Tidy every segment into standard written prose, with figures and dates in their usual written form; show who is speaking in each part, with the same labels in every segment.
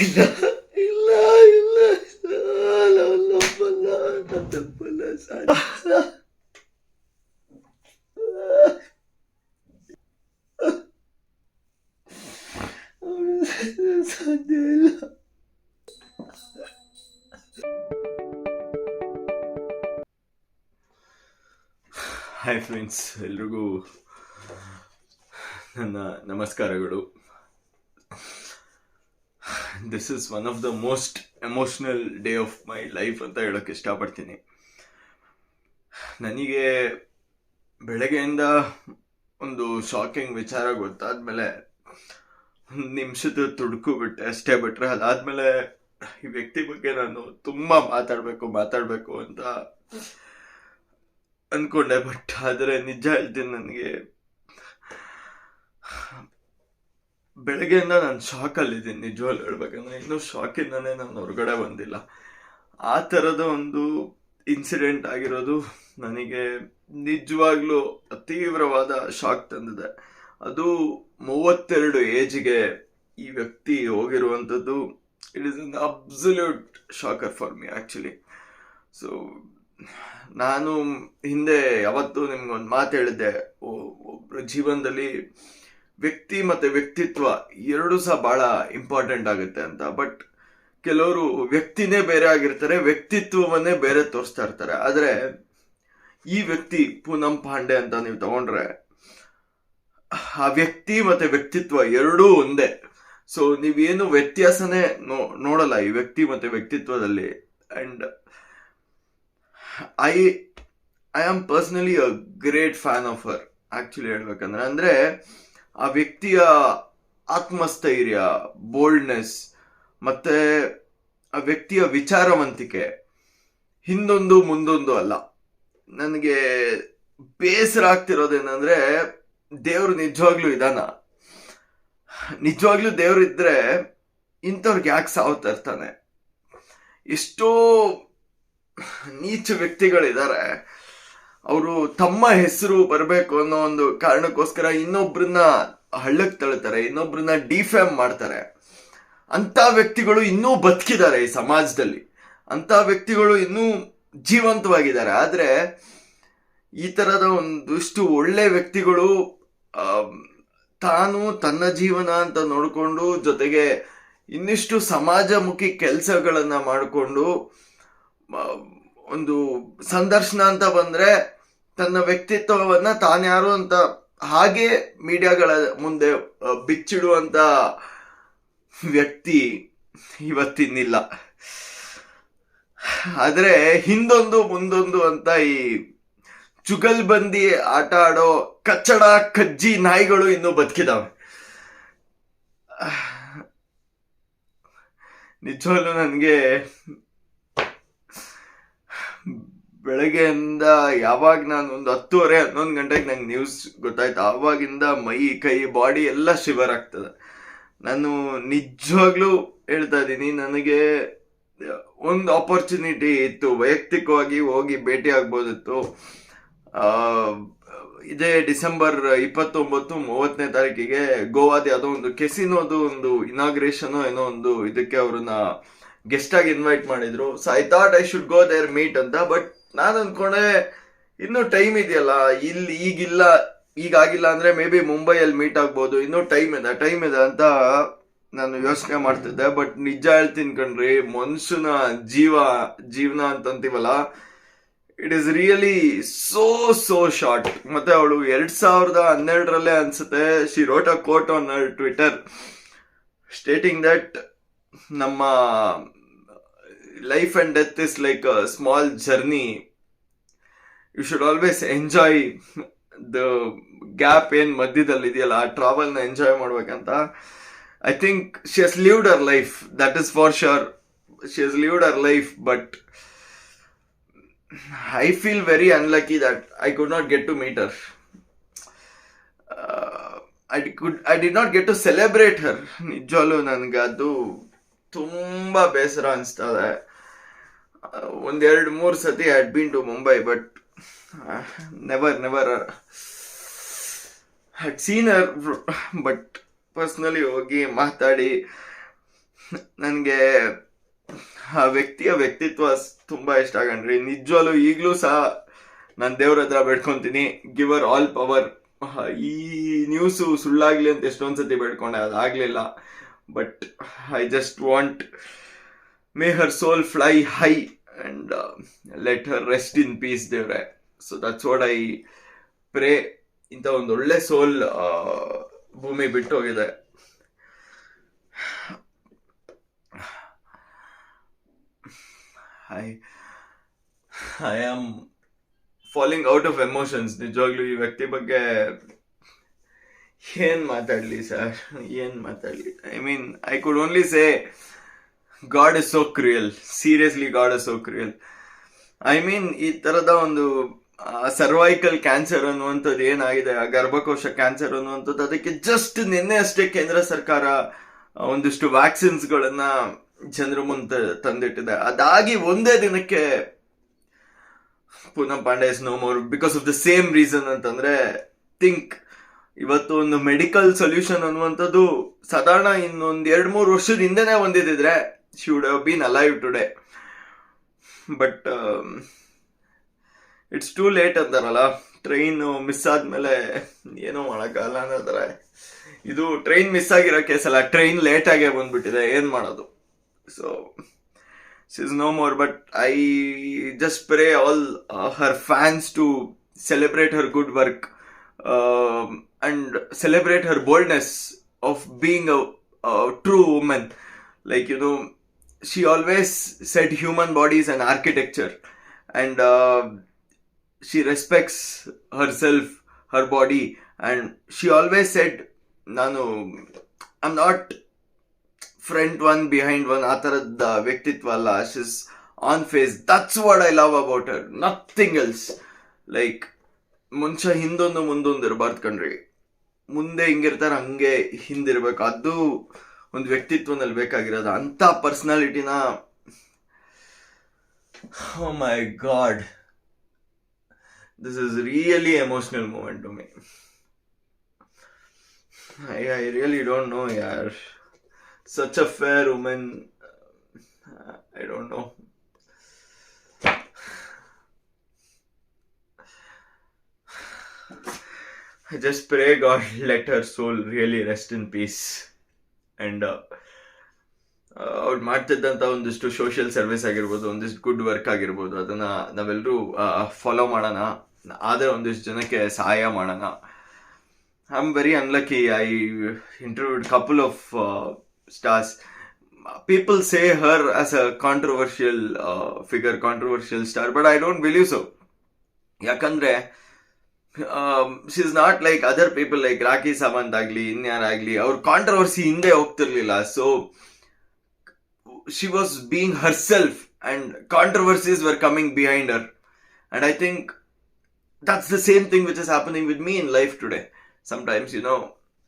Speaker 1: ಇಲ್ಲ ಇಲ್ಲ ಇಲ್ಲ ಲೋಪಲ್ಲ ತಪ್ಪಲ್ಲ ಸಾಧ್ಯ ಇಲ್ಲ. ಹಾಯ್ ಫ್ರೆಂಡ್ಸ್, ಎಲ್ರಿಗೂ ನನ್ನ ನಮಸ್ಕಾರಗಳು. This is one of the most emotional day of my life ಅಂತ ಹೇಳೋಕ್ಕೆ ಇಷ್ಟಪಡ್ತೀನಿ. ನನಗೆ ಬೆಳಗ್ಗೆಯಿಂದ ಒಂದು ಶಾಕಿಂಗ್ ವಿಚಾರ ಗೊತ್ತಾದ್ಮೇಲೆ ಒಂದು ನಿಮಿಷದ ತುಡುಕು ಬಿಟ್ಟೆ ಅಷ್ಟೇ. ಬಿಟ್ರೆ ಅದಾದ್ಮೇಲೆ ಈ ವ್ಯಕ್ತಿ ಬಗ್ಗೆ ನಾನು ತುಂಬಾ ಮಾತಾಡಬೇಕು ಅಂತ ಅನ್ಕೊಂಡೆ. ಬಟ್ ಆದರೆ ನಿಜ ಹೇಳ್ತೀನಿ, ನನಗೆ ಬೆಳಗ್ಗೆಯಿಂದ ನಾನು ಶಾಕಲ್ಲಿದ್ದೀನಿ. ನಿಜವಾಗ್ಲು ಹೇಳ್ಬೇಕಂದ್ರೆ ಇನ್ನೂ ಶಾಕಿಂದಾನೆ ನಾನು ಹೊರಗಡೆ ಬಂದಿಲ್ಲ. ಆ ಥರದ ಒಂದು ಇನ್ಸಿಡೆಂಟ್ ಆಗಿರೋದು ನನಗೆ ನಿಜವಾಗ್ಲೂ ತೀವ್ರವಾದ ಶಾಕ್ ತಂದಿದೆ. ಅದು 32 ಏಜ್ಗೆ ಈ ವ್ಯಕ್ತಿ ಹೋಗಿರುವಂಥದ್ದು. It is an absolute shocker for me actually. So ನಾನು ಹಿಂದೆ ಯಾವತ್ತೂ ನಿಮ್ಗೊಂದು ಮಾತು ಹೇಳಿದ್ದೆ, ಒಬ್ಬರ ಜೀವನದಲ್ಲಿ ವ್ಯಕ್ತಿ ಮತ್ತು ವ್ಯಕ್ತಿತ್ವ ಎರಡೂ ಸಹ ಭಾಳ ಇಂಪಾರ್ಟೆಂಟ್ ಆಗುತ್ತೆ ಅಂತ. ಬಟ್ ಕೆಲವರು ವ್ಯಕ್ತಿನೇ ಬೇರೆ ಆಗಿರ್ತಾರೆ, ವ್ಯಕ್ತಿತ್ವವನ್ನೇ ಬೇರೆ ತೋರಿಸ್ತಾ ಇರ್ತಾರೆ. ಆದರೆ ಈ ವ್ಯಕ್ತಿ ಪೂನಂ ಪಾಂಡೆ ಅಂತ ನೀವು ತಗೊಂಡ್ರೆ, ಆ ವ್ಯಕ್ತಿ ಮತ್ತು ವ್ಯಕ್ತಿತ್ವ ಎರಡೂ ಒಂದೇ. ಸೊ ನೀವೇನು ವ್ಯತ್ಯಾಸನೇ ನೋಡಲ್ಲ ಈ ವ್ಯಕ್ತಿ ಮತ್ತು ವ್ಯಕ್ತಿತ್ವದಲ್ಲಿ. And I am personally a great fan of her actually ಹೇಳ್ಬೇಕಂದ್ರೆ. ಅಂದರೆ ಆ ವ್ಯಕ್ತಿಯ ಆತ್ಮಸ್ಥೈರ್ಯ, ಬೋಲ್ಡ್ನೆಸ್ ಮತ್ತು ಆ ವ್ಯಕ್ತಿಯ ವಿಚಾರವಂತಿಕೆ ಹಿಂದೊಂದು ಮುಂದೊಂದು ಅಲ್ಲ. ನನಗೆ ಬೇಸರ ಆಗ್ತಿರೋದೇನೆಂದರೆ, ದೇವರು ನಿಜವಾಗ್ಲೂ ಇದಾನ? ನಿಜವಾಗ್ಲೂ ದೇವ್ರು ಇದ್ರೆ ಇಂಥವ್ರಿಗೆ ಯಾಕೆ ಸಾವು ತರ್ತಾನೆ? ಎಷ್ಟೋ ನೀಚ ವ್ಯಕ್ತಿಗಳಿದ್ದಾರೆ, ಅವರು ತಮ್ಮ ಹೆಸರು ಬರಬೇಕು ಅನ್ನೋ ಒಂದು ಕಾರಣಕ್ಕೋಸ್ಕರ ಇನ್ನೊಬ್ರನ್ನ ಹಳ್ಳಕ್ಕೆ ತಳ್ತಾರೆ, ಇನ್ನೊಬ್ರನ್ನ ಡಿಫೇಮ್ ಮಾಡ್ತಾರೆ. ಅಂತ ವ್ಯಕ್ತಿಗಳು ಇನ್ನೂ ಬದುಕಿದ್ದಾರೆ ಈ ಸಮಾಜದಲ್ಲಿ, ಅಂತ ವ್ಯಕ್ತಿಗಳು ಇನ್ನೂ ಜೀವಂತವಾಗಿದ್ದಾರೆ. ಆದರೆ ಈ ಥರದ ಒಂದಷ್ಟು ಒಳ್ಳೆ ವ್ಯಕ್ತಿಗಳು ತಾನು ತನ್ನ ಜೀವನ ಅಂತ ನೋಡಿಕೊಂಡು, ಜೊತೆಗೆ ಇನ್ನಿಷ್ಟು ಸಮಾಜಮುಖಿ ಕೆಲಸಗಳನ್ನು ಮಾಡಿಕೊಂಡು, ಒಂದು ಸಂದರ್ಶನ ಅಂತ ಬಂದರೆ ತನ್ನ ವ್ಯಕ್ತಿತ್ವವನ್ನು ತಾನ್ಯಾರು ಅಂತ ಹಾಗೆ ಮೀಡಿಯಾಗಳ ಮುಂದೆ ಬಿಚ್ಚಿಡುವಂಥ ವ್ಯಕ್ತಿ ಇವತ್ತಿನಿಲ್ಲ. ಆದರೆ ಹಿಂದೊಂದು ಮುಂದೊಂದು ಅಂತ ಈ ಚುಗಲ್ಬಂದಿ ಆಟ ಆಡೋ ಕಚ್ಚಡ ಕಜ್ಜಿ ನಾಯಿಗಳು ಇನ್ನೂ ಬದುಕಿದಾವೆ. ನಿಜವಾಗ್ಲೂ ನನಗೆ ಬೆಳಗ್ಗೆಯಿಂದ ಯಾವಾಗ ನಾನು ಒಂದು 10:30-11 ಗಂಟೆಗೆ ನಂಗೆ ನ್ಯೂಸ್ ಗೊತ್ತಾಯ್ತು, ಆವಾಗಿಂದ ಮೈ ಕೈ ಬಾಡಿ ಎಲ್ಲ ಶಿವರ್ ಆಗ್ತದೆ. ನಾನು ನಿಜವಾಗ್ಲೂ ಹೇಳ್ತಾ ಇದ್ದೀನಿ, ನನಗೆ ಒಂದು ಆಪರ್ಚುನಿಟಿ ಇತ್ತು, ವೈಯಕ್ತಿಕವಾಗಿ ಹೋಗಿ ಭೇಟಿ ಆಗ್ಬೋದಿತ್ತು. ಇದೇ ಡಿಸೆಂಬರ್ 29-30ನೇ ತಾರೀಕಿಗೆ ಗೋವಾದ ಯಾವುದೋ ಒಂದು ಕೆಸಿನೋದು ಒಂದು ಇನಾಗ್ರೇಷನ್ ಏನೋ ಒಂದು ಇದಕ್ಕೆ ಅವ್ರನ್ನ ಗೆಸ್ಟ್ ಆಗಿ ಇನ್ವೈಟ್ ಮಾಡಿದ್ರು. So I thought I should go there meet ಅಂತ. ಬಟ್ ನಾನು ಅಂದ್ಕೊಂಡೆ ಇನ್ನೂ ಟೈಮ್ ಇದೆಯಲ್ಲ, ಇಲ್ಲಿ ಈಗಾಗಿಲ್ಲ ಅಂದ್ರೆ ಮೇ ಬಿ ಮುಂಬೈಯಲ್ಲಿ ಮೀಟ್ ಆಗ್ಬೋದು, ಇನ್ನೂ ಟೈಮ್ ಇದೆ ಅಂತ ನಾನು ಯೋಚನೆ ಮಾಡ್ತಿದ್ದೆ. ಬಟ್ ನಿಜ ಹೇಳ್ತೀನಿ ಕಣ್ರಿ, ಮನುಷ್ಯನ ಜೀವನ ಅಂತಂತೀವಲ್ಲ, it is really so short. ಮತ್ತೆ ಅವಳು 2012 ಅನ್ಸುತ್ತೆ, she wrote a quote on her Twitter stating that ನಮ್ಮ life and death is like a small journey, you should always enjoy the gap ಏನ್ ಮಧ್ಯದಲ್ಲಿ ಇದೆಯಲ್ಲ, ಆ ಟ್ರಾವೆಲ್ನ ಎಂಜಾಯ್ ಮಾಡ್ಬೇಕಂತ. I think she has lived her life, that is for sure. She has lived her life, but I feel very unlucky that I could not get to meet her. I did not get to celebrate her. ನಿಜವಾಗ್ಲೂ ನನಗೆ ಅದು ತುಂಬ ಬೇಸರ ಅನಿಸ್ತದೆ. 1-2-3 ಸತಿ I had been to Mumbai, but never had seen her. But personally ಹೋಗಿ ಮಾತಾಡಿ ನನಗೆ ಆ ವ್ಯಕ್ತಿಯ ವ್ಯಕ್ತಿತ್ವ ತುಂಬಾ ಇಷ್ಟ ಕಣ್ರಿ. ನಿಜವಾಗ್ಲೂ ಈಗಲೂ ಸಹ ನಾನು ದೇವ್ರ ಹತ್ರ ಬೇಡ್ಕೊಂತೀನಿ, ಗಿವರ್ ಆಲ್ ಪವರ್. ಈ ನ್ಯೂಸು ಸುಳ್ಳಾಗ್ಲಿ ಅಂತ ಎಷ್ಟೊಂದ್ಸತಿ ಬೇಡ್ಕೊಂಡೆ, ಅದಾಗ್ಲಿಲ್ಲ. But I just want may her soul fly high and let her rest in peace ದೇವ್ರೆ. So that's what I pray. ಇಂಥ ಒಂದು ಒಳ್ಳೆ ಸೋಲ್ ಭೂಮಿ ಬಿಟ್ಟು ಹೋಗಿದೆ. I am falling out of emotions. ನಿಜವಾಗ್ಲೂ ಈ ವ್ಯಕ್ತಿ ಬಗ್ಗೆ ಏನ್ ಮಾತಾಡ್ಲಿ ಸರ್, ಏನ್ ಮಾತಾಡ್ಲಿ. I mean I could only say God is so cruel. Seriously god is so ಕ್ರಿಯಲ್. I mean ಈ ತರದ ಒಂದು ಸರ್ವೈಕಲ್ ಕ್ಯಾನ್ಸರ್ ಅನ್ನುವಂಥದ್ದು ಏನಾಗಿದೆ, ಆ ಗರ್ಭಕೋಶ ಕ್ಯಾನ್ಸರ್ ಅನ್ನುವಂಥದ್ದು, ಅದಕ್ಕೆ ಜಸ್ಟ್ ನಿನ್ನೆ ಅಷ್ಟೇ ಕೇಂದ್ರ ಸರ್ಕಾರ ಒಂದಿಷ್ಟು ವ್ಯಾಕ್ಸಿನ್ಸ್ ಗಳನ್ನ ಜನರ ಮುಂದೆ ತಂದಿಟ್ಟಿದೆ. ಅದಾಗಿ ಒಂದೇ ದಿನಕ್ಕೆ Poonam Pandey is no more because of the same reason. ಅಂತಂದ್ರೆ ಥಿಂಕ್, ಇವತ್ತು ಒಂದು ಮೆಡಿಕಲ್ ಸೊಲ್ಯೂಷನ್ ಅನ್ನುವಂಥದ್ದು ಸಾಧಾರಣ ಇನ್ನೊಂದು 2-3 ವರ್ಷದ ಹಿಂದೆನೆ ಹೊಂದಿದ್ರೆ she would have been alive today. But it's too late ಅಂತಾರಲ್ಲ, ಟ್ರೈನ್ ಮಿಸ್ ಆದ್ಮೇಲೆ ಏನೋ ಮಾಡಕ್ಕಾಗಲ್ಲ ಅನ್ನೋದ್ರ. ಇದು ಟ್ರೈನ್ ಮಿಸ್ ಆಗಿರೋ ಕೇಸಲ್ಲ, ಟ್ರೈನ್ ಲೇಟ್ ಆಗೇ ಬಂದ್ಬಿಟ್ಟಿದೆ, ಏನ್ ಮಾಡೋದು. So she is no more, but I just pray all her fans to celebrate her good work and celebrate her boldness of being a true woman. Like, you know, she always said human body is an architecture, and she respects herself, her body, and she always said, I'm not front one behind one, ಆ ತರದ ವ್ಯಕ್ತಿತ್ವ ಅಲ್ಲ. She's one face. That's what I love about her, nothing else. Like ಮುಂಚೆ ಹಿಂದೊಂದು ಮುಂದೊಂದು ಇರಬಾರ್ದು ಕಣ್ರಿ. ಮುಂದೆ ಹಿಂಗಿರ್ತಾರ ಹಂಗೆ ಹಿಂದಿರ್ಬೇಕು. ಅದು ಒಂದು ವ್ಯಕ್ತಿತ್ವನಲ್ಲಿ ಬೇಕಾಗಿರೋದು. ಅಂತ ಪರ್ಸನಾಲಿಟಿನ, oh my God, this is really emotional moment to me. I really don't know ಯಾರ್. Such a fair woman. I don't know. I just pray God let her soul really rest in peace. And ಅವ್ರು ಮಾಡ್ತಿದ್ದಂಥ ಒಂದಿಷ್ಟು social service ಆಗಿರ್ಬೋದು, ಒಂದಿಷ್ಟು good work ಆಗಿರ್ಬೋದು, ಅದನ್ನ ನಾವೆಲ್ಲರೂ follow ಮಾಡೋಣ. ಆದರೆ ಒಂದಿಷ್ಟು ಜನಕ್ಕೆ ಸಹಾಯ ಮಾಡೋಣ. I'm very unlucky. I interviewed couple of stars. People say her as a controversial figure, controversial star, but I don't believe so. Yakandre she's not like other people like Rakhi Sawant agli, Inyar agli. Our controversy hinde hogtirlilla. So she was being herself and controversies were coming behind her. And I think that's the same thing which is happening with me in life today. Sometimes, you know,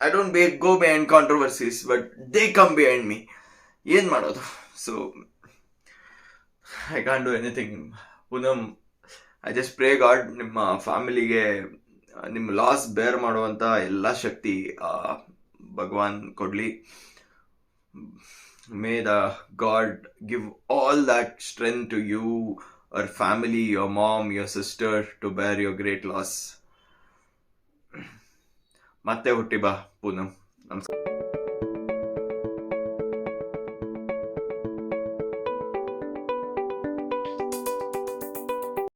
Speaker 1: I don't go behind controversies, but they come behind me. Yen madodu? So I can't do anything. Poonam, I just pray God ನಿಮ್ಮ ಫ್ಯಾಮಿಲಿಗೆ ನಿಮ್ಮ loss ಬೇರ್ ಮಾಡುವಂತ ಎಲ್ಲ ಶಕ್ತಿ ಭಗವಾನ್ ಕೊಡ್ಲಿ. May the god give all that strength to you, your family, your mom, your sister to bear your great loss. ಮತ್ತೆ ಹುಟ್ಟಿ ಬಾ ಪೂನಂ. ನಮಸ್ಕಾರ.